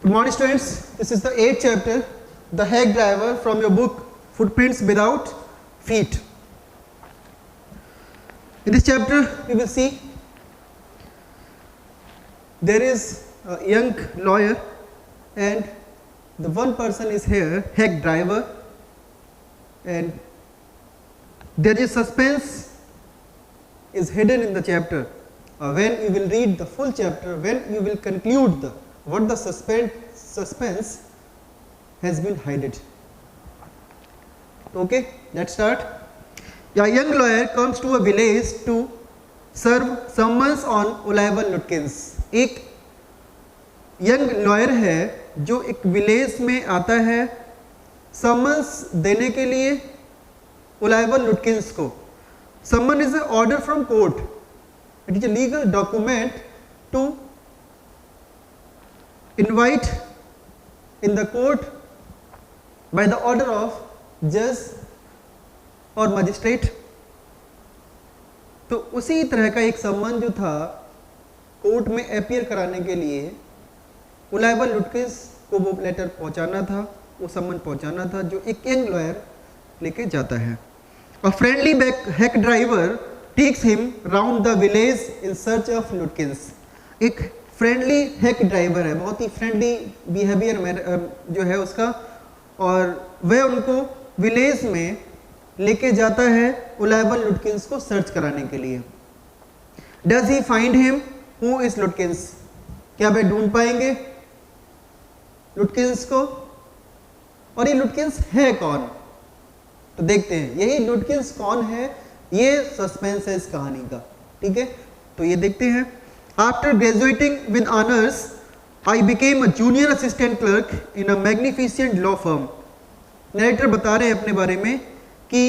Good morning students, this is the 8th chapter, the hack driver from your book Footprints Without Feet. In this chapter we will see there is a young lawyer and the one person is here, hack driver, and there is suspense is hidden in the chapter. When you will read the full chapter, when you will conclude what the suspense has been hidden. Okay, let's start. A young lawyer comes to a village to serve summons on Oliver Lutkins. एक young lawyer है जो एक village में आता है summons देने के लिए ओलाइवर लुटकिंस को. Summon is an order from court. It is a legal document to invite in the court by the order of judge और मजिस्ट्रेट. तो उसी तरह का एक सम्मन जो था कोर्ट में अपीयर कराने के लिए ओलाइवर लुटकिंस को वो लेटर पहुंचाना था, वो सम्मन पहुंचाना था जो एक यंग लॉयर लेके जाता है. A friendly hack driver takes him round the village in search of Lutkins. एक फ्रेंडली हैक ड्राइवर है, बहुत ही फ्रेंडली बिहेवियर जो है उसका, और वह उनको विलेज में लेके जाता है ओलाइवर लुटकिंस को सर्च कराने के लिए. Does he find him? Who is Lutkins? क्या वे ढूंढ पाएंगे लुटकिंस को? और ये लुटकिंस है कौन? तो देखते हैं यही लुटकिंस कौन है, ये सस्पेंस है इस कहानी का. ठीक है, तो ये देखते हैं. After graduating with honours I became a junior assistant clerk in a magnificent law firm. Narrator बता रहे हैं अपने बारे में कि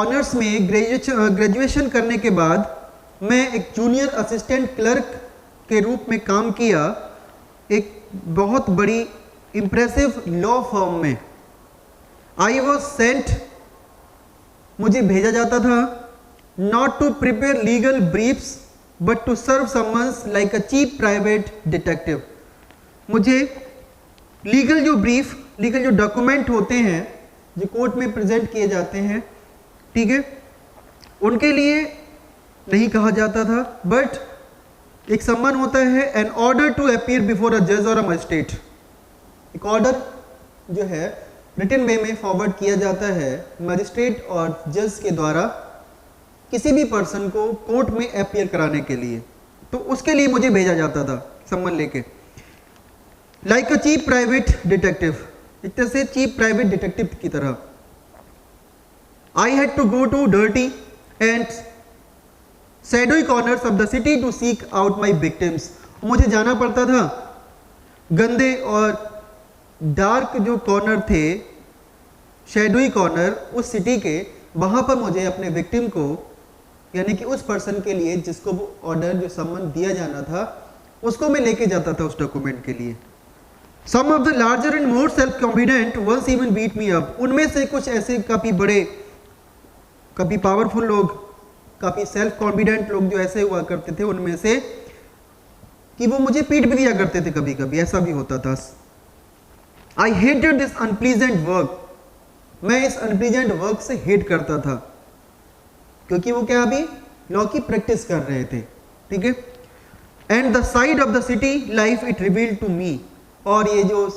ऑनर्स में ग्रेजुएशन करने के बाद मैं एक जूनियर असिस्टेंट क्लर्क के रूप में काम किया एक बहुत बड़ी इम्प्रेसिव लॉ फर्म में. I was sent, मुझे भेजा जाता था, not to prepare legal briefs but to serve summons like a cheap private detective. मुझे लीगल जो ब्रीफ, लीगल जो डॉक्यूमेंट होते हैं जो कोर्ट में प्रेजेंट किए जाते हैं, ठीक है, उनके लिए नहीं कहा जाता था, बट एक सम्मन होता है an order to appear before a जज और अ मजिस्ट्रेट. एक ऑर्डर जो है रिटन वे में फॉरवर्ड किया जाता है मजिस्ट्रेट और जज के द्वारा किसी भी पर्सन को कोर्ट में अपीयर कराने के लिए. तो उसके लिए मुझे भेजा जाता था सम्मन लेके. Like a cheap private detective, एक तरह से चीप प्राइवेट डिटेक्टिव की तरह. I had to go to dirty and shadowy corners of the city to seek out my victims. मुझे जाना पड़ता था गंदे और डार्क जो कॉर्नर थे, शैडोई कॉर्नर उस सिटी के, वहाँ पर मुझे अपने विक्टिम को, यानी कि उस पर्सन के लिए जिसको वो ऑर्डर जो सम्मन दिया जाना था, उसको मैं लेके जाता था उस डॉक्यूमेंट के लिए. Some of the larger and more self confident ones even beat me up. उनमें से कुछ ऐसे काफ़ी बड़े, काफ़ी पावरफुल लोग, काफ़ी सेल्फ कॉन्फिडेंट लोग जो ऐसे हुआ करते थे उनमें से, कि वो मुझे पीट भी दिया करते थे कभी कभी, ऐसा भी होता था. I hated this unpleasant work. मैं इस unpleasant work से हेट करता था क्योंकि वो क्या अभी लॉ की प्रैक्टिस कर रहे थे. ठीक है. And the side of the city life it revealed to me. और ये जो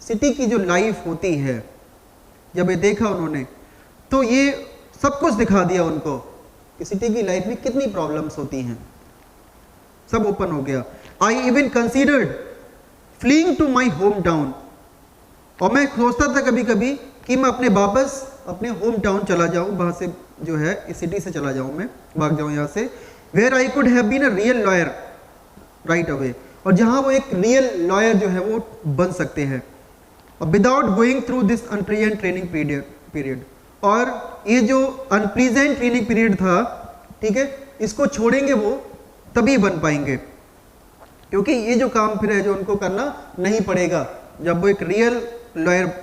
सिटी की जो लाइफ होती है, जब ये देखा उन्होंने तो ये सब कुछ दिखा दिया उनको कि सिटी की लाइफ में कितनी प्रॉब्लम्स होती हैं, सब ओपन हो गया. I even considered fleeing to my home town. और मैं सोचता था कभी कभी कि मैं वापस अपने होम टाउन चला जाऊं, वहाँ से जो है इस सिटी से चला जाऊं, मैं भाग जाऊं यहाँ से. Where I could have been a real lawyer right away. और जहाँ वो एक रियल लॉयर जो है वो बन सकते हैं, और without going through this unpleasant training period. और ये जो अनप्लीजेंट ट्रेनिंग पीरियड था, ठीक है, इसको छोड़ेंगे वो तभी बन पाएंगे, क्योंकि ये जो काम फिर है जो उनको करना नहीं पड़ेगा जब वो एक रियल लॉयर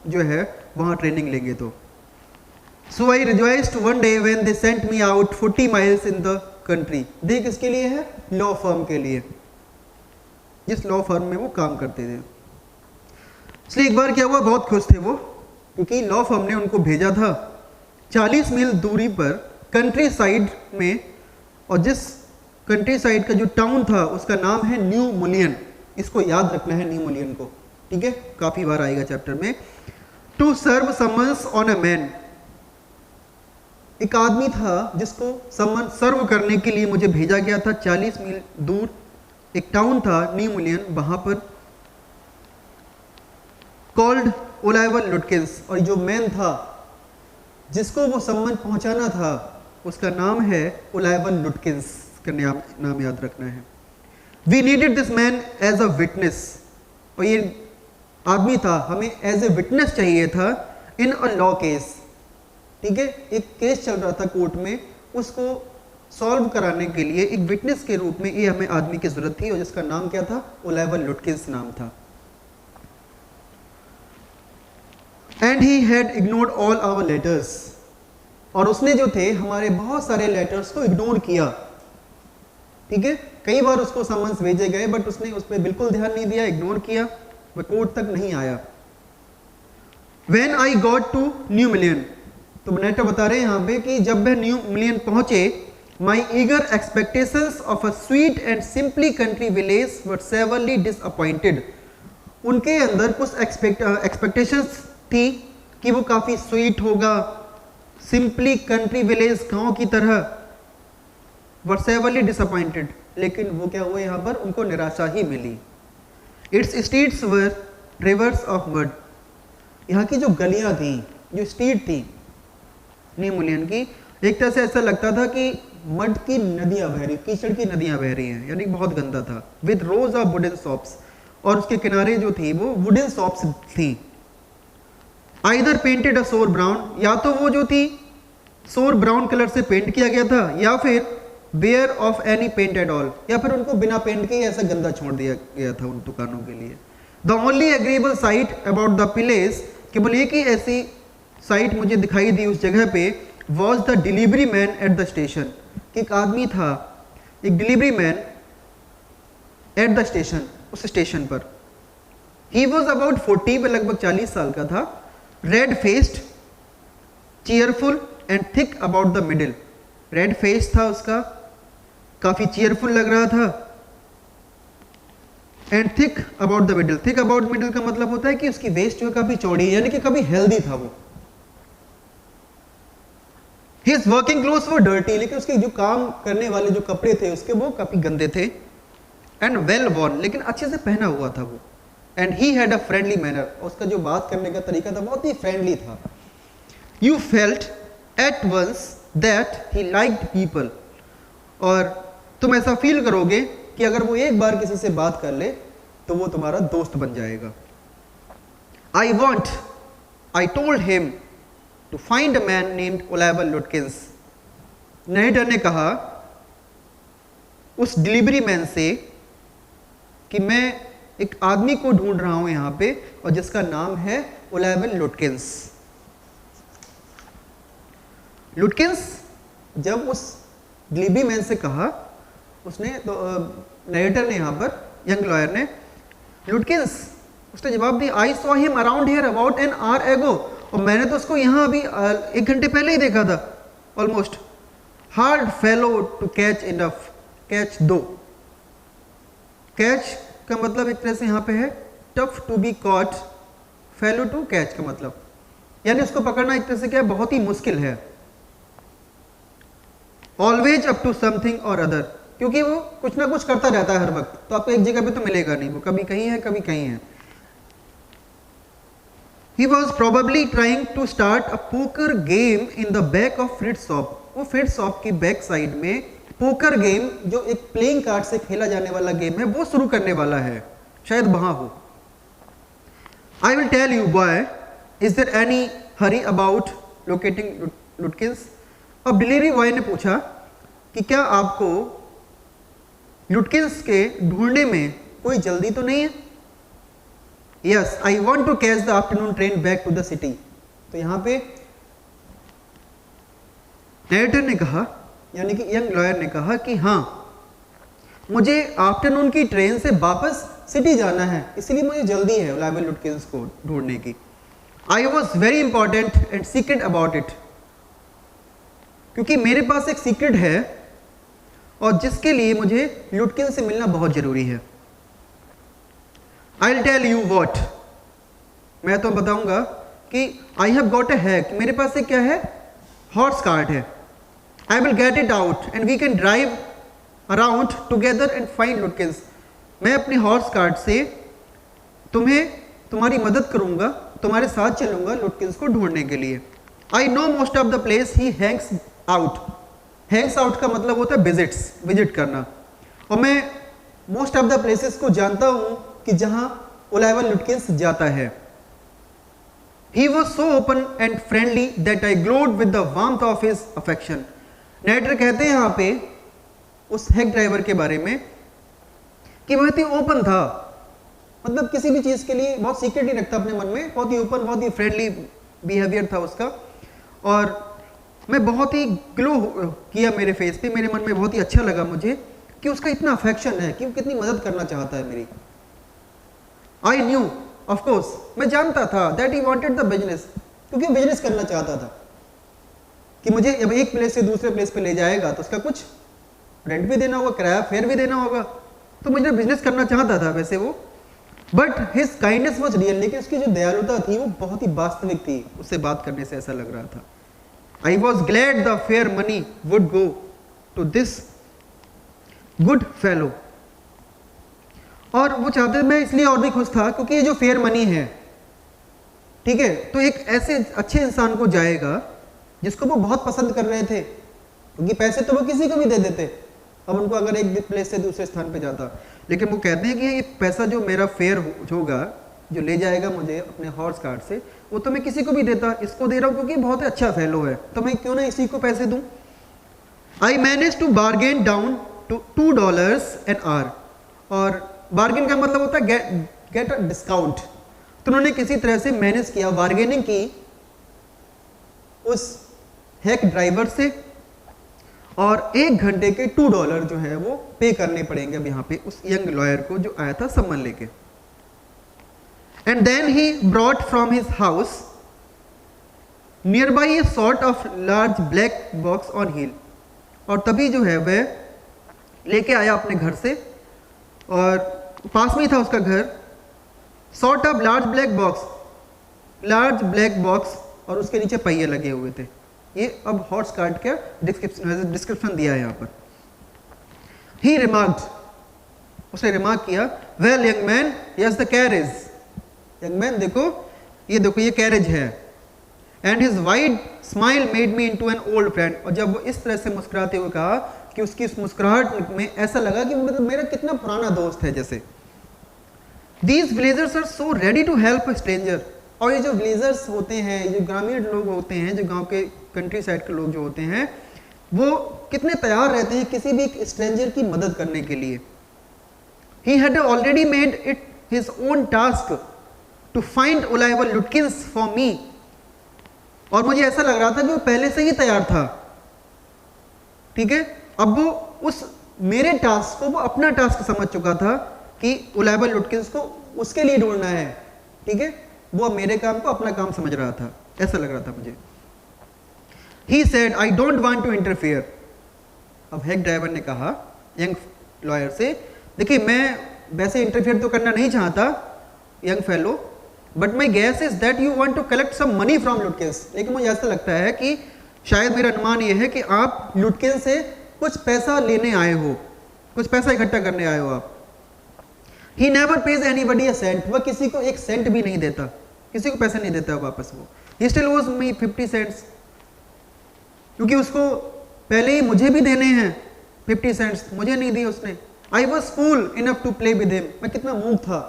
जो है वहाँ ट्रेनिंग लेंगे तो. So I rejoiced one day when they sent me out 40 miles in the country. देख किसके लिए है? लॉ फर्म के लिए. जिस लॉ फर्म में वो काम करते थे। इसलिए एक बार क्या हुआ, बहुत खुश थे वो, क्योंकि लॉ फर्म ने उनको भेजा था 40 मील दूरी पर कंट्री साइड में, और जिस कंट्री साइड का जो टाउन था उसका नाम है न्यू मुलियन। इसको याद रखना है न्यू मुलियन को, ठीक है, काफी बार आएगा चैप्टर में। To serve summons on a man, एक आदमी था जिसको समन सर्व करने के लिए मुझे भेजा गया था 40 मील दूर, एक टाउन था न्यू मुलियन, वहां पर, कॉल्ड ओलाइवर लुटकिंस, और जो मैन था जिसको वो सम्मन पहुंचाना था उसका नाम है ओलाइवर लुटकिंस का नाम याद रखना है। We needed this man as a witness, और ये आदमी था हमें एज ए विटनेस चाहिए था इन अ लॉ केस, ठीक है, एक केस चल रहा था कोर्ट में, उसको सॉल्व कराने के लिए एक विटनेस के रूप में ये हमें आदमी की जरूरत थी, और जिसका नाम क्या था, ओलाइवर लुटकिंस नाम था। And he had ignored all our letters, और उसने जो थे हमारे बहुत सारे लेटर्स को इग्नोर किया, ठीक है, कई बार उसको समन्स भेजे गए बट उसने उस पर बिल्कुल ध्यान नहीं दिया, इग्नोर किया, वह कोर्ट तक नहीं आया। When I got to new million, तो नेटर बता रहे हैं यहाँ पे कि जब वह न्यू मिलियन पहुंचे, my eager expectations of a sweet and simply country village were severely disappointed। उनके अंदर कुछ एक्सपेक्टेशंस थी कि वो काफी स्वीट होगा, सिंपली कंट्री विलेज गांव की तरह, वर सेवरली डिसअपॉइंटेड, लेकिन वो क्या हुआ, यहाँ पर उनको निराशा ही मिली। Its streets were rivers of mud, यहाँ की जो गलियां थी, जो स्ट्रीट थी न्यू मुलियन की, एक तरह से ऐसा लगता था कि मड की नदियां बह रही, कीचड़ की नदियां बह रही हैं, यानी बहुत गंदा था। With rose of wooden shops, और उसके किनारे जो थी वो वुडन शॉप्स थी। आइदर पेंटेड अ सोर ब्राउन, या तो वो जो थी सोर ब्राउन कलर से पेंट किया गया था, या फिर bare of any paint at all, या फिर उनको बिना पेंट के ऐसा गंदा छोड़ दिया गया था उन दुकानों के लिए। The only agreeable site about the place, केवल एक ही ऐसी साइट मुझे दिखाई दी उस जगह पे, was the delivery man at the station, एक आदमी था, एक delivery man at the station, उस स्टेशन पर। ही वॉज अबाउट 40, वह लगभग 40 साल का था, red faced, cheerful and thick about the middle, red face था उसका, काफी चीयरफुल लग रहा था, and thick about the middle, thick about middle का मतलब होता है कि उसकी वेस्ट जो है काफी चौड़ी, यानी कि काफी हेल्दी था वो। हिज वर्किंग क्लोथ्स वर डर्टी, लेकिन उसके जो काम करने वाले जो कपड़े थे उसके वो काफी गंदे थे, एंड वेल वॉर्न, लेकिन अच्छे से पहना हुआ था वो। And he had a friendly manner, उसका जो बात करने का तरीका था बहुत ही फ्रेंडली था। You felt at once that he liked people, और तुम ऐसा फील करोगे कि अगर वो एक बार किसी से बात कर ले तो वो तुम्हारा दोस्त बन जाएगा। I told him to find a man named Oliver Lutkins, narrator ने कहा उस डिलीवरी मैन से कि मैं एक आदमी को ढूंढ रहा हूं यहां पे, और जिसका नाम है ओलाइवर लुटकिंस। लुटकिंस जब उस डिलीवरी मैन से कहा, उसने तो नरेटर ने यहाँ पर, यंग लॉयर ने, लुटकिंस, उसने जवाब दिया, I saw him around here about an hour एगो, और मैंने तो उसको यहाँ अभी 1 घंटे पहले ही देखा था almost. Hard fellow to catch enough, catch दो, कैच का मतलब एक तरह से यहाँ पे है tough to be caught, fellow to catch का मतलब, यानी उसको पकड़ना एक तरह से क्या है, बहुत ही मुश्किल है। ऑलवेज अप टू समथिंग और अदर, क्योंकि वो कुछ ना कुछ करता रहता है हर वक्त, तो आपको एक जगह पे तो मिलेगा नहीं, वो कभी कहीं है कभी कहीं है। He was probably trying to start a poker game in the back of Fritz shop, वो Fritz shop की बैक साइड में पोकर गेम, जो एक प्लेइंग कार्ड से खेला जाने वाला गेम है, वो शुरू करने वाला है, शायद वहां हो। I will tell you boy, is there any hurry about locating Lutkins? अब डिलीवरी बॉय ने पूछा कि क्या आपको लुटकिंस के ढूंढने में कोई जल्दी तो नहीं है? Yes, I want to catch the afternoon train back to the city. तो यहां पे नरेटर ने कहा, यानी कि यंग लॉयर ने कहा कि हाँ, मुझे आफ्टरनून की ट्रेन से वापस सिटी जाना है, इसलिए मुझे जल्दी है ओलाइवर लुटकिंस को ढूंढने की। I was very important and secret about it, क्योंकि मेरे पास एक सीक्रेट है और जिसके लिए मुझे लुटकिन से मिलना बहुत जरूरी है। I will tell you what, मैं तो बताऊंगा कि I have got a hack, मेरे पास एक क्या है, हॉर्स कार्ट है। I will get it out and we can drive around together and find Lutkins. मैं अपने हॉर्स कार्ट से तुम्हारी मदद करूंगा, तुम्हारे साथ चलूंगा लुटकिंस को ढूंढने के लिए। I know most of the place he Hanks out. Hanks out का मतलब होता है विजिट करना, और मैं मोस्ट ऑफ द प्लेसेस को जानता हूं कि जहां ओलाइवर लुटकिंस जाता है। He was so open and friendly that I glowed with the warmth of his affection. Narrator कहते हैं यहाँ पे उस हैक ड्राइवर के बारे में कि बहुत ही ओपन था, मतलब किसी भी चीज के लिए बहुत सीक्रेट ही रखता अपने मन में, बहुत ही ओपन, बहुत ही फ्रेंडली बिहेवियर था उसका। और मैं बहुत ही ग्लो किया मेरे फेस पे, मेरे मन में बहुत ही अच्छा लगा मुझे कि उसका इतना अफेक्शन है, कि वो कितनी मदद करना चाहता है मेरी। आई न्यू, ऑफ कोर्स, मैं जानता था that he wanted the business, क्योंकि बिजनेस करना चाहता था कि मुझे अब एक प्लेस से दूसरे प्लेस पे ले जाएगा तो उसका कुछ रेंट भी देना होगा, किराया फेयर भी देना होगा, तो मुझे बिजनेस करना चाहता था वैसे वो। But his kindness was real, लेकिन उसकी जो दयालुता थी वो बहुत ही वास्तविक थी, उससे बात करने से ऐसा लग रहा था। I was glad the fare money would go to this good fellow, और वो चाहते मैं इसलिए और भी खुश था क्योंकि ये जो फेयर मनी है, ठीक है, तो एक ऐसे अच्छे इंसान को जाएगा जिसको वो बहुत पसंद कर रहे थे, क्योंकि पैसे तो वो किसी को भी दे देते अब उनको, अगर एक प्लेस से दूसरे स्थान पे जाता। लेकिन वो कहते हैं कि ये पैसा जो मेरा फेयर होगा, जो ले जाएगा मुझे अपने हॉर्स कार्ट से, वो तो मैं किसी को भी देता, इसको दे रहा हूँ क्योंकि बहुत अच्छा फेलो है, तो मैं क्यों ना इसी को पैसे दूँ। I manage to bargain down to $2 an hour, और बार्गेन का मतलब होता है गेट अ डिस्काउंट। तो उन्होंने किसी तरह से मैनेज किया, बार्गेनिंग की उस हैक ड्राइवर से, और 1 घंटे के $2 जो है वो पे करने पड़ेंगे अब यहाँ पे उस यंग लॉयर को जो आया था सम्मन लेके। And then he brought from his house near by a sort of large black box on wheel, और तभी जो है वह लेके आया अपने घर से, और पास में ही था उसका घर, sort of large black box, और उसके नीचे पहिए लगे हुए थे। ये अब हॉर्स कार्ट का डिस्क्रिप्शन दिया है यहाँ पर। ही रिमार्क्ड, उसने रिमार्क किया, well young man, yes the carriage, young man देखो ये कैरेज है। And his wide smile made me into an old friend, और जब वो इस तरह से मुस्कुराते हुए कहा कि उसकी इस मुस्कुराहट में ऐसा लगा कि मतलब मेरा कितना पुराना दोस्त है जैसे। These villagers are so ready to help a stranger, और ये जो विलेजर्स होते हैं, जो ग्रामीण लोग होते हैं, जो गांव के कंट्री साइड के लोग जो होते हैं, वो कितने तैयार रहते हैं किसी भी स्ट्रेंजर की मदद करने के लिए। He had already made it his own task to find Oliver Lutkins for me, और मुझे ऐसा लग रहा था कि वो पहले से ही तैयार था, ठीक है। अब वो उस मेरे टास्क को वो अपना टास्क समझ चुका था कि ओलाइवर लुटकिंस को उसके लिए ढूंढना है, ठीक है, वो मेरे काम को अपना काम समझ रहा था, ऐसा लग रहा था मुझे। He said, I don't want to interfere. अब हैक ड्राइवर ने कहा यंग लॉयर से, देखिए मैं वैसे इंटरफेयर तो करना नहीं चाहता young fellow, but my guess is that you want to collect some money from Lutkins, लेकिन मुझे ऐसा लगता है कि शायद मेरा अनुमान यह है कि आप लुटकिंस से कुछ पैसा लेने आए हो, कुछ पैसा इकट्ठा करने आए हो आप। He never pays anybody a cent, वह किसी को एक सेंट भी नहीं देता, किसी को पैसा नहीं देता वापस वो। He still owes me 50 cents, क्योंकि उसको पहले ही मुझे भी देने हैं 50 cents, मुझे नहीं दिए उसने। I was fool enough to play with him, मैं कितना मूर्ख था,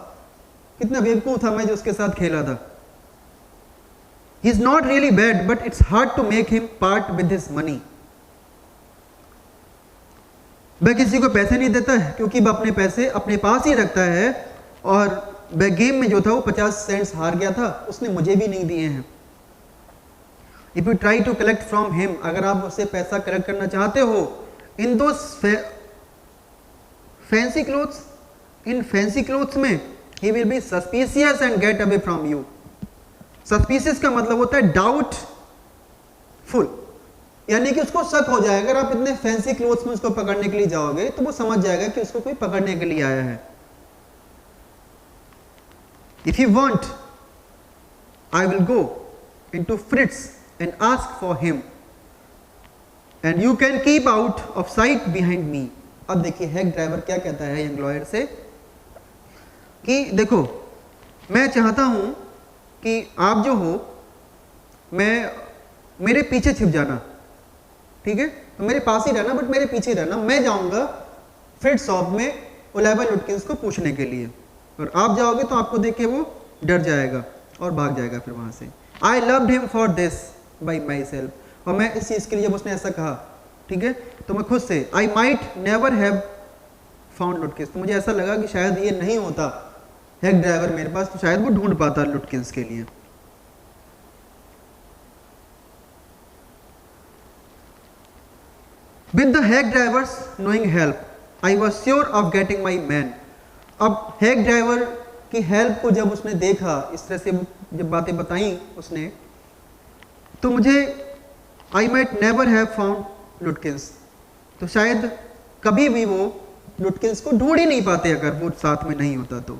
कितना बेवकूफ था मैं जो उसके साथ खेला था। He is not really bad, but it's hard to make him part with his money. वह किसी को पैसे नहीं देता है क्योंकि वह अपने पैसे अपने पास ही रखता है, और वह गेम में जो था वो 50 सेंट्स हार गया था, उसने मुझे भी नहीं दिए हैं। If you try to collect from him, अगर आप उससे पैसा कलेक्ट करना चाहते हो, इन दो फैंसी क्लोथ्स, इन फैंसी क्लोथ्स में he will be suspicious and get away from you. Suspicious का मतलब होता है डाउटफुल, यानी कि उसको शक हो जाएगा। अगर आप इतने फैंसी क्लोथ्स में उसको पकड़ने के लिए जाओगे तो वो समझ जाएगा कि उसको कोई पकड़ने के लिए आया है। If you want I will go into फ्रिट्स and ask for him and you can keep out of site behind me. अब देखिए हैक ड्राइवर क्या कहता है यंग लॉयर से कि देखो मैं चाहता हूं कि आप जो हो मेरे पीछे छिप जाना, ठीक है, तो मेरे पास ही रहना, बट मेरे पीछे रहना। मैं जाऊंगा फ्रिट्स शॉप में ओलिवर लुटकिंस को पूछने के लिए, और आप जाओगे तो आपको देख के वो डर जाएगा और भाग जाएगा फिर वहां से। I loved him for this by my self, और मैं इस चीज़ के लिए, जब उसने ऐसा कहा, ठीक है, तो मैं खुद से I might never have found लुटकिंस, तो मुझे ऐसा लगा कि शायद ये नहीं होता हैक ड्राइवर मेरे पास, तो शायद वो ढूंढ पाता लुटकिंस के लिए। With the hack drivers knowing help, I was sure of getting my man. अब हैक ड्राइवर की हेल्प को जब उसने देखा, इस तरह से जब बातें बताई उसने, तो मुझे I might never have found लुटकिंस, तो शायद कभी भी वो लुटकिंस को ढूंढ ही नहीं पाते अगर वो साथ में नहीं होता तो।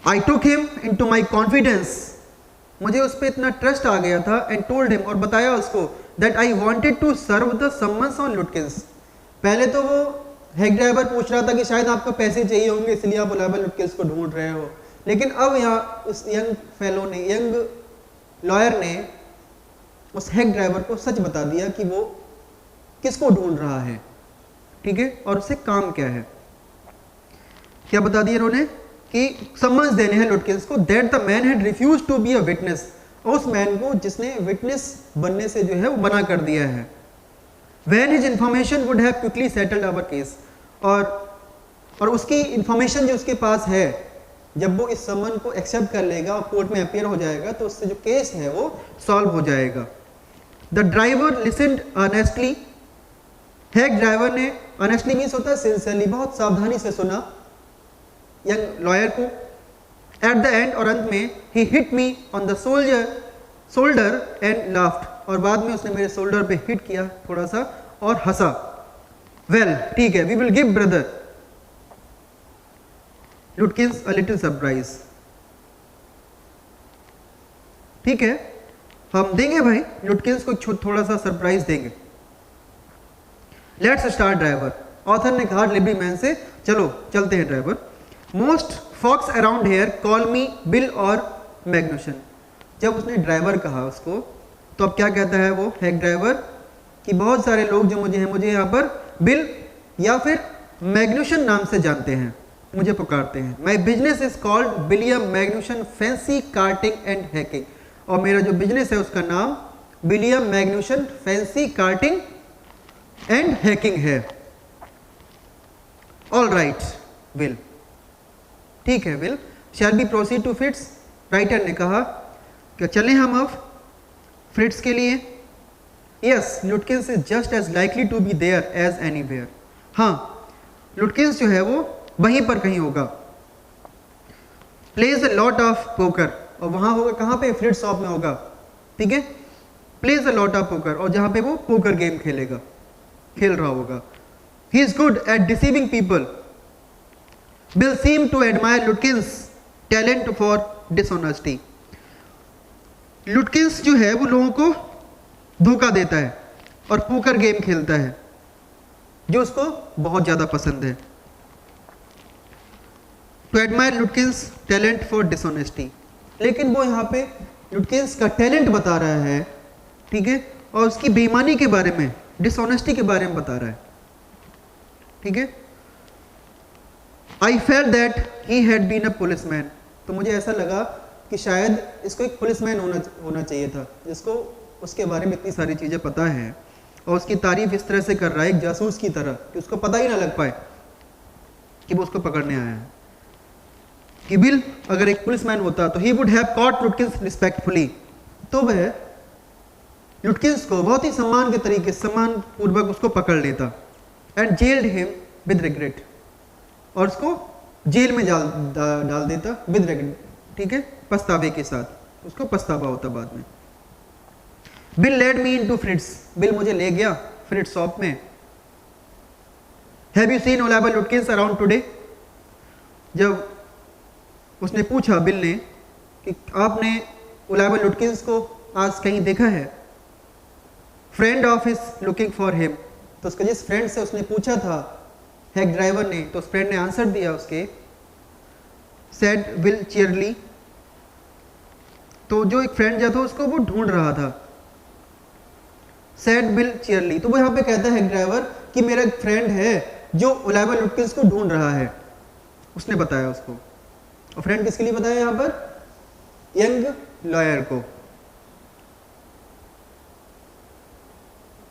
I took him into my confidence, मुझे उस पर इतना ट्रस्ट आ गया था, एंड टोल्ड हिम, और बताया उसको, that I wanted to serve the summons on Lutkins. पहले तो वो हैक ड्राइवर पूछ रहा था कि शायद आपको पैसे चाहिए होंगे इसलिए आप ओलिवर लुटकिंस को ढूंढ रहे हो, लेकिन अब यहाँ उस यंग लॉयर ने उस हैक ड्राइवर को सच बता दिया कि वो किसको ढूंढ रहा है, ठीक है, और उससे काम क्या है। क्या बता दिया उन्होंने कि समन्स देने हैं लुटकिंस को, that the man had refused to be a witness, उस मैन को जिसने विटनेस बनने से जो है वो मना कर दिया है। When his information would have quickly settled our case, और उसकी इंफॉर्मेशन जो उसके पास है, जब वो इस समन को एक्सेप्ट कर लेगा और कोर्ट में अपीयर हो जाएगा तो उससे जो केस है वो सॉल्व हो जाएगा। The driver listened honestly, Hack driver ने, ऑनेस्टली मीन्स होता है सिंसियरली, बहुत सावधानी से सुना यंग लॉयर को। एट द एंड, और अंत में, he hit me on the shoulder and laughed, और बाद में उसने मेरे शोल्डर पे हिट किया थोड़ा सा और हंसा। वेल ठीक है, we will give brother Lutkins a little surprise, ठीक है, हम देंगे भाई लुटकिंस को थोड़ा सा सरप्राइज देंगे। लेट्स स्टार्ट ड्राइवर, ऑथर ने कहा डिलीवरी मैन से, चलो चलते हैं driver. Most folks around here call me Bill और मैग्नुसन। जब उसने ड्राइवर कहा उसको, तो अब क्या कहता है वो हैक ड्राइवर कि बहुत सारे लोग जो मुझे यहाँ पर बिल या फिर मैग्नुसन नाम से जानते हैं, मुझे पुकारते हैं। My business is called William Magnuson fancy carting and hacking, और मेरा जो बिजनेस है उसका नाम William Magnuson fancy carting and hacking है। ऑल राइट विल, ठीक है Will, shall be proceed to Fritz. Writer ने कहा कि चलें हम अब फ्रिट्स के लिए। Yes, Lutkins is just as likely to be there as anywhere. हाँ, लुटकिंस जो है वो वहीं पर कहीं होगा। Plays a lot of poker, और वहां होगा कहाँ पे, फ्रिट्स शॉप में होगा, ठीक है। Plays a lot of poker, और जहां पे वो पोकर गेम खेल रहा होगा। He is good at deceiving people. Bill seemed to admire Lutkins' talent for dishonesty. लुटकिंस जो है वो लोगों को धोखा देता है और पोकर गेम खेलता है, जो उसको बहुत ज़्यादा पसंद है। To admire Lutkins' talent for dishonesty, लेकिन वो यहाँ पे लुटकिंस का टैलेंट बता रहा है, ठीक है, और उसकी बेईमानी के बारे में, डिसऑनेस्टी के बारे में बता रहा है, ठीक है। I felt that he had been a policeman, तो मुझे ऐसा लगा कि शायद इसको एक पुलिसमैन होना चाहिए था, जिसको उसके बारे में इतनी सारी चीज़ें पता है, और उसकी तारीफ इस तरह से कर रहा है एक जासूस की तरह कि उसको पता ही ना लग पाए कि वो उसको पकड़ने आया है। कि बिल अगर एक पुलिसमैन होता तो he would have caught लुटकिंस respectfully, तो वह लुटकिंस को बहुत ही सम्मान के तरीके, सम्मान पूर्वक उसको पकड़ लेता। And gelled him with regret, और उसको जेल में डाल देता विद रिग्रेट, ठीक है, पछतावे के साथ, उसको पछतावा होता बाद में। Bill led me into Fritz, Bill मुझे ले गया फ्रिट्स शॉप में। Have you seen Oliver Lutkins around today, जब उसने पूछा बिल ने कि आपने ओलाइबा लुटकिंस को आज कहीं देखा है। Friend of his looking for him, तो उसका जिस फ्रेंड से उसने पूछा था हैक ड्राइवर ने, तो उस फ्रेंड ने आंसर दिया उसके, सेड विल चीयरली, तो जो एक फ्रेंड जो था उसको वो ढूंढ रहा था, सेड विल चीयरली, तो वो यहाँ पे कहता है हैक ड्राइवर कि मेरा एक फ्रेंड है जो ओलाइबा लुटकिंस को ढूंढ रहा है, उसने बताया उसको। और फ्रेंड किसके लिए बताया यहाँ पर? यंग लॉयर को।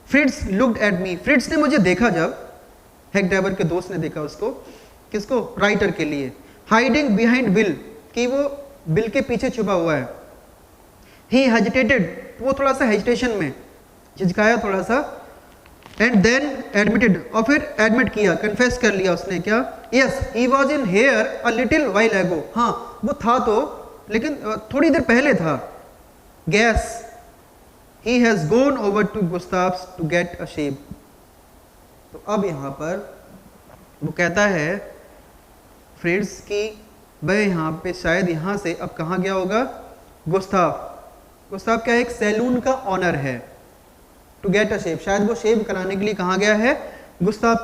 फ्रिट्स लुक्ड एट मी, फ्रिट्स ने मुझे देखा, जब हैक ड्राइवर के दोस्त ने देखा उसको, किसको? राइटर के लिए। हाइडिंग बिहाइंड बिल, कि वो बिल के पीछे छुपा हुआ है। ही हेजिटेटेड, वो थोड़ा सा हेजिटेशन में, झिझकाया थोड़ा सा। एंड देन एडमिटेड, और फिर एडमिट किया, कन्फेस कर लिया उसने, क्या? Yes he was in here a little while ago, हाँ वो था तो, लेकिन थोड़ी देर पहले था। Gas he has gone over to Gustav's to get a shape, तो अब यहाँ पर वो कहता है फ्रिट्स की वह यहाँ पे शायद यहाँ से अब कहाँ गया होगा? गुस्ताव। गुस्ताव क्या, एक सैलून का ऑनर है। टू गेट अ शेप, शायद वो शेव कराने के लिए कहाँ गया है? गुस्ताव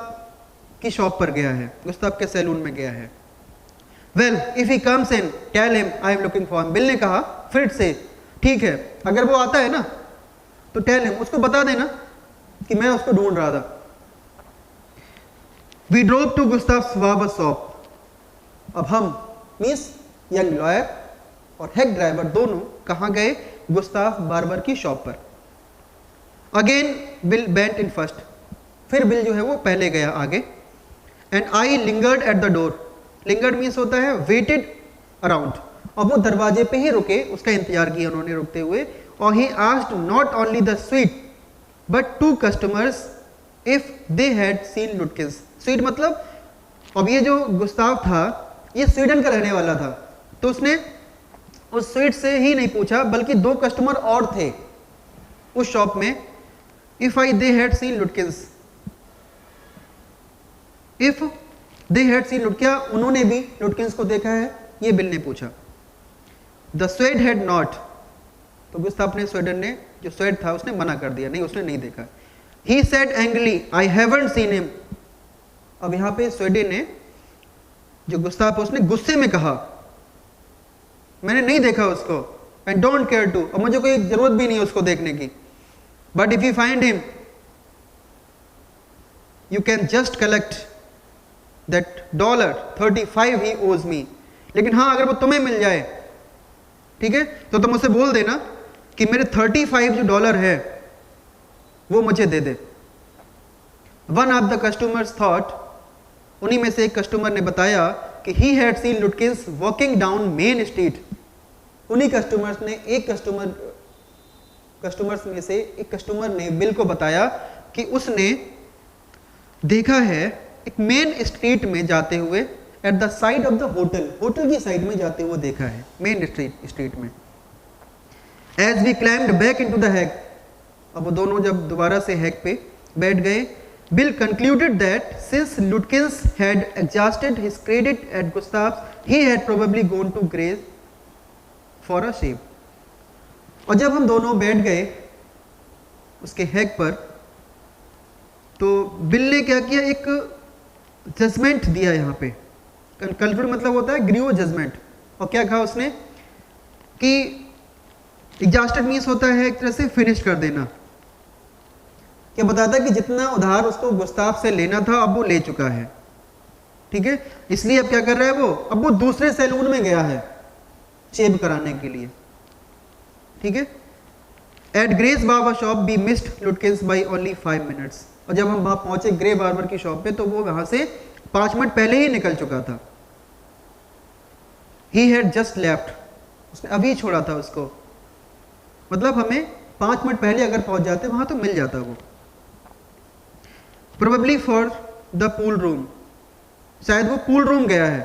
की शॉप पर गया है, गुस्ताव के सैलून में गया है। Well if he comes in tell him I am looking for him, Bill ने कहा फ्रिट्स से, ठीक है अगर वो आता है ना तो टेल हिम, उसको बता देना कि मैं उसको ढूंढ रहा था। We drove to Gustav's barber shop, अब हम मिस यंग लॉयर और हैक ड्राइवर दोनों कहाँ गए? गुस्ताव बार्बर की शॉप पर। Again Bill bent in first, फिर बिल जो है वो पहले गया आगे। And I lingered at the door, lingered means होता है वेटेड अराउंड, और वो दरवाजे पे ही रुके, उसका इंतजार किया उन्होंने रुकते हुए। और he asked not only the sweet but 2 customers if they had seen Lutkins, sweet मतलब, अब ये जो गुस्ताव था ये स्वीडन का रहने वाला था, तो उसने उस स्वीट से ही नहीं पूछा बल्कि 2 कस्टमर और थे उस शॉप में। if they had seen Lutkins, if they had seen Lutkins, क्या उन्होंने भी लुटकिंस को देखा है? ये बिल ने पूछा। the Swede had not, तो गुस्ताव ने, स्वीडन ने, जो स्वेड था उसने मना कर दिया, नहीं उसने नहीं देखा। He said angrily, I haven't seen him, अब यहाँ पे स्वेडन ने, जो गुस्ताव है उसने गुस्से में कहा मैंने नहीं देखा उसको, and don't care to, और मुझे कोई जरूरत भी नहीं उसको देखने की। But if you find him, you can just collect that $35 he owes me, लेकिन हाँ अगर वो तुम्हें मिल जाए, ठीक है, तो तुम उसे बोल देना कि मेरे 35 जो डॉलर है वो मुझे दे दे। One of the customers thought, उन्हीं में से एक कस्टमर ने बताया कि he had seen Lutkins walking down main street, उन्हीं कस्टमर्स ने, एक कस्टमर्स में से एक कस्टमर ने बिल को बताया कि उसने देखा है एक मेन स्ट्रीट में जाते हुए, at the side of the hotel, hotel की साइड में जाते हुए देखा है, मेन स्ट्रीट में। As we climbed back into the hack, अब वो दोनों जब दोबारा से हैक पे बैठ गए, Bill concluded that since Lutkins had exhausted his credit at Gustav's, he had probably gone to Gray's for a shave. और जब हम दोनों बैठ गए उसके हैक पर, तो बिल ने क्या किया, एक जजमेंट दिया यहाँ पे। कंक्लूड मतलब होता है ग्रीव जजमेंट, और क्या कहा उसने कि एग्जॉस्टेड मीन्स होता है एक तरह से फिनिश कर देना, क्या बताता है कि जितना उधार उसको गुस्ताव से लेना था अब वो ले चुका है, ठीक है, इसलिए अब क्या कर रहा है वो, अब वो दूसरे सैलून में गया है शेव कराने के लिए, ठीक है। At Grace barber shop we missed Lutkins by only 5 minutes, और जब हम वहां पहुंचे ग्रे बार्बर की शॉप पे तो वो वहां से 5 मिनट पहले ही निकल चुका था। ही हैड जस्ट लेफ्ट, उसने अभी छोड़ा था उसको, मतलब हमें 5 मिनट पहले अगर पहुंच जाते वहां तो मिल जाता वो। Probably for the pool room, शायद वो पूल रूम गया है,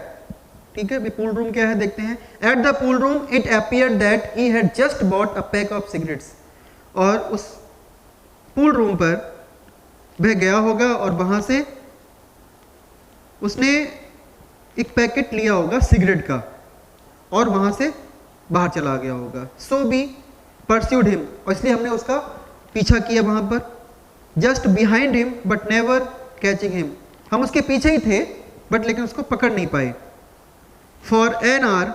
ठीक है। पूल रूम क्या है देखते हैं। At the pool room it appeared that he had just bought a pack of cigarettes, और उस पूल रूम पर वह गया होगा और वहां से उसने एक पैकेट लिया होगा सिगरेट का और वहां से बाहर चला गया होगा। सो बी परस्यूड हिम, और इसलिए हमने उसका पीछा किया वहां पर। Just behind him but never catching him, हम उसके पीछे ही थे बट लेकिन उसको पकड़ नहीं पाए। फॉर एन आवर,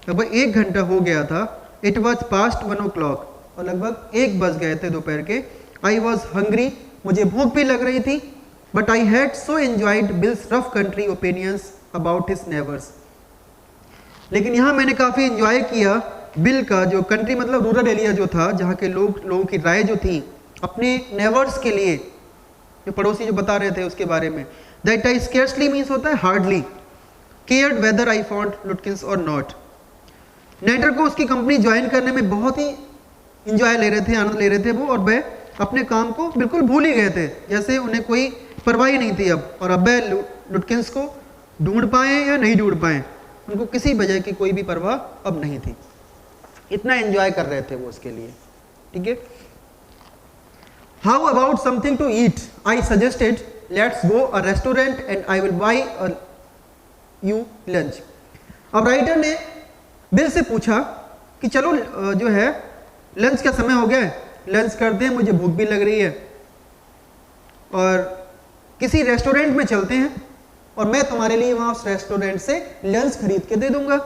लगभग 1 घंटा हो गया था। इट वॉज पास्ट 1 o'clock, और लगभग 1 बज गए थे दोपहर के। आई वॉज हंग्री, मुझे भूख भी लग रही थी। But I had so enjoyed bills rough country opinions about his neighbours, लेकिन यहाँ मैंने काफ़ी एंजॉय किया बिल का जो कंट्री मतलब रूरल एरिया जो था, जहाँ के लोगों की राय जो थी अपने नेबर्स के लिए, जो पड़ोसी जो बता रहे थे उसके बारे में। दैट आई स्केर्सली मीन्स होता है hardly cared whether I found Lutkins और नॉट। नेटर को उसकी कंपनी ज्वाइन करने में बहुत ही इंजॉय ले रहे थे, आनंद ले रहे थे वो, और वह अपने काम को बिल्कुल भूल ही गए थे, जैसे उन्हें कोई परवाह ही नहीं थी अब। और अब वह लुटकिंस को ढूंढ पाए या नहीं ढूंढ पाए, उनको किसी वजह की कोई भी परवाह अब नहीं थी, इतना एंजॉय कर रहे थे वो उसके लिए, ठीक है। How about something to eat, I suggested let's go a restaurant and I will buy you lunch. अब राइटर ने बिल से पूछा कि चलो जो है लंच का समय हो गया है, लंच करते हैं, मुझे भूख भी लग रही है, और किसी रेस्टोरेंट में चलते हैं और मैं तुम्हारे लिए वहां उस रेस्टोरेंट से लंच खरीद के दे दूंगा।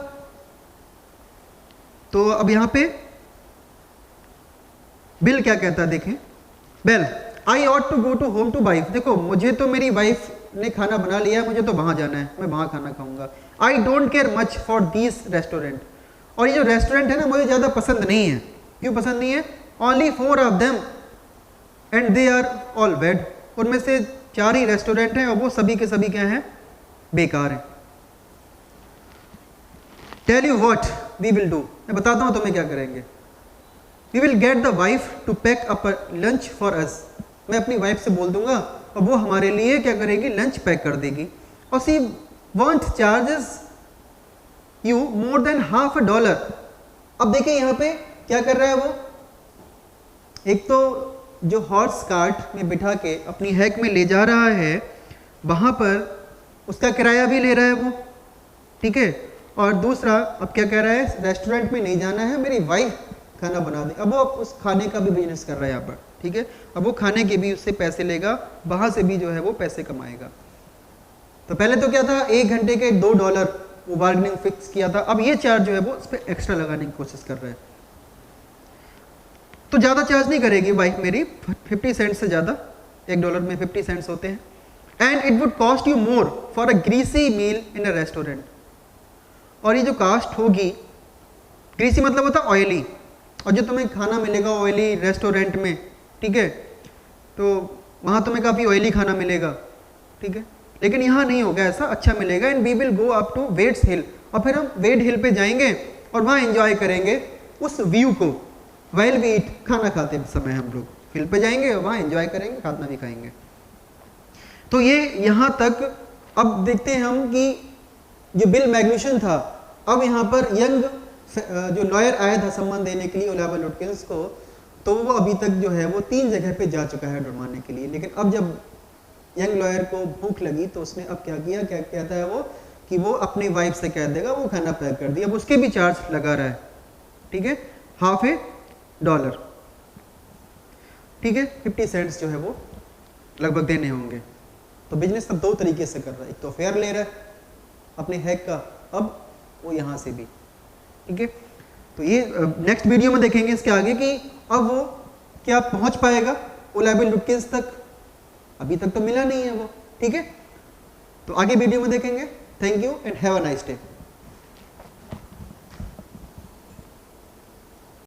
तो अब यहां पे बिल क्या कहता है देखें। Well I ought to go to home to wife, देखो मुझे तो मेरी वाइफ ने खाना बना लिया है, मुझे तो वहां जाना है, मैं वहां खाना खाऊंगा। I don't care much for this restaurant, और ये जो रेस्टोरेंट है ना मुझे ज़्यादा पसंद नहीं है। क्यों पसंद नहीं है? Only 4 of them and they are all bad, उनमें से 4 ही रेस्टोरेंट हैं और वो सभी के सभी क्या हैं, बेकार हैं। Tell you what we will do, मैं बताता हूं तुम्हें क्या करेंगे। We will get the wife to pack up lunch for us, मैं अपनी वाइफ से बोल दूंगा और वो हमारे लिए क्या करेगी, लंच पैक कर देगी। और she won't charges you more than $50। अब देखिए यहाँ पे क्या कर रहा है वो, एक तो जो हॉर्स कार्ट में बिठा के अपनी हैक में ले जा रहा है, वहां पर उसका किराया भी ले रहा है वो, ठीक है। और दूसरा अब क्या कह रहा है, रेस्टोरेंट में नहीं जाना है, मेरी वाइफ खाना बना दे। अब वो उस खाने का भी बिजनेस कर रहा है यहाँ पर, ठीक है। अब वो खाने के भी उससे पैसे लेगा, वहां से भी जो है वो पैसे कमाएगा। तो पहले तो क्या था, 1 घंटे के $2 वो बार्गेनिंग फिक्स किया था, अब ये चार्ज जो है वो उस पर एक्स्ट्रा लगाने की कोशिश कर रहा है। तो ज़्यादा चार्ज नहीं करेगी वाइफ मेरी, 50 सेंट से ज़्यादा, $1 में 50 सेंट्स होते हैं। And it would cost you more for a greasy meal in a restaurant, और ये जो कास्ट होगी, ग्रीसी मतलब होता है ऑयली, और जो तुम्हें खाना मिलेगा ऑयली रेस्टोरेंट में, ठीक है, तो वहाँ तुम्हें काफ़ी ऑयली खाना मिलेगा, ठीक है। लेकिन यहाँ नहीं होगा ऐसा, अच्छा मिलेगा। And we will go up to Waits Hill, और फिर हम वेट हिल पे जाएंगे और वहाँ एंजॉय करेंगे उस व्यू को। वाइल वी ईट, खाना खाते समय हम लोग हिल पे जाएंगे और वहाँ एंजॉय करेंगे, खाना भी खाएंगे। तो ये यहाँ तक। अब देखते हैं हम कि जो बिल मैग्निशन था, अब यहाँ पर यंग जो लॉयर आया था सम्मान देने के लिए ओलिवर लुटकिंस को, तो वो अभी तक जो है वो 3 जगह पे जा चुका है ढूंढवाने के लिए। लेकिन अब जब यंग लॉयर को भूख लगी तो उसने अब क्या किया, क्या कहता है वो कि वो अपनी वाइफ से कह देगा वो खाना पैक कर दिया। अब उसके भी चार्ज लगा रहा है, ठीक है, $50, ठीक है, 50 सेंट्स जो है वो लगभग देने होंगे। तो बिजनेस अब 2 तरीके से कर रहा है, एक तो फेयर ले रहा है अपने हैक का, अब वो यहाँ से भी, ठीक है। तो ये नेक्स्ट वीडियो में देखेंगे इसके आगे कि अब वो क्या पहुंच पाएगा ओलिवर लुटकिंस तक, अभी तक तो मिला नहीं है वो, ठीक है। तो आगे वीडियो में देखेंगे। Thank you and have a nice day.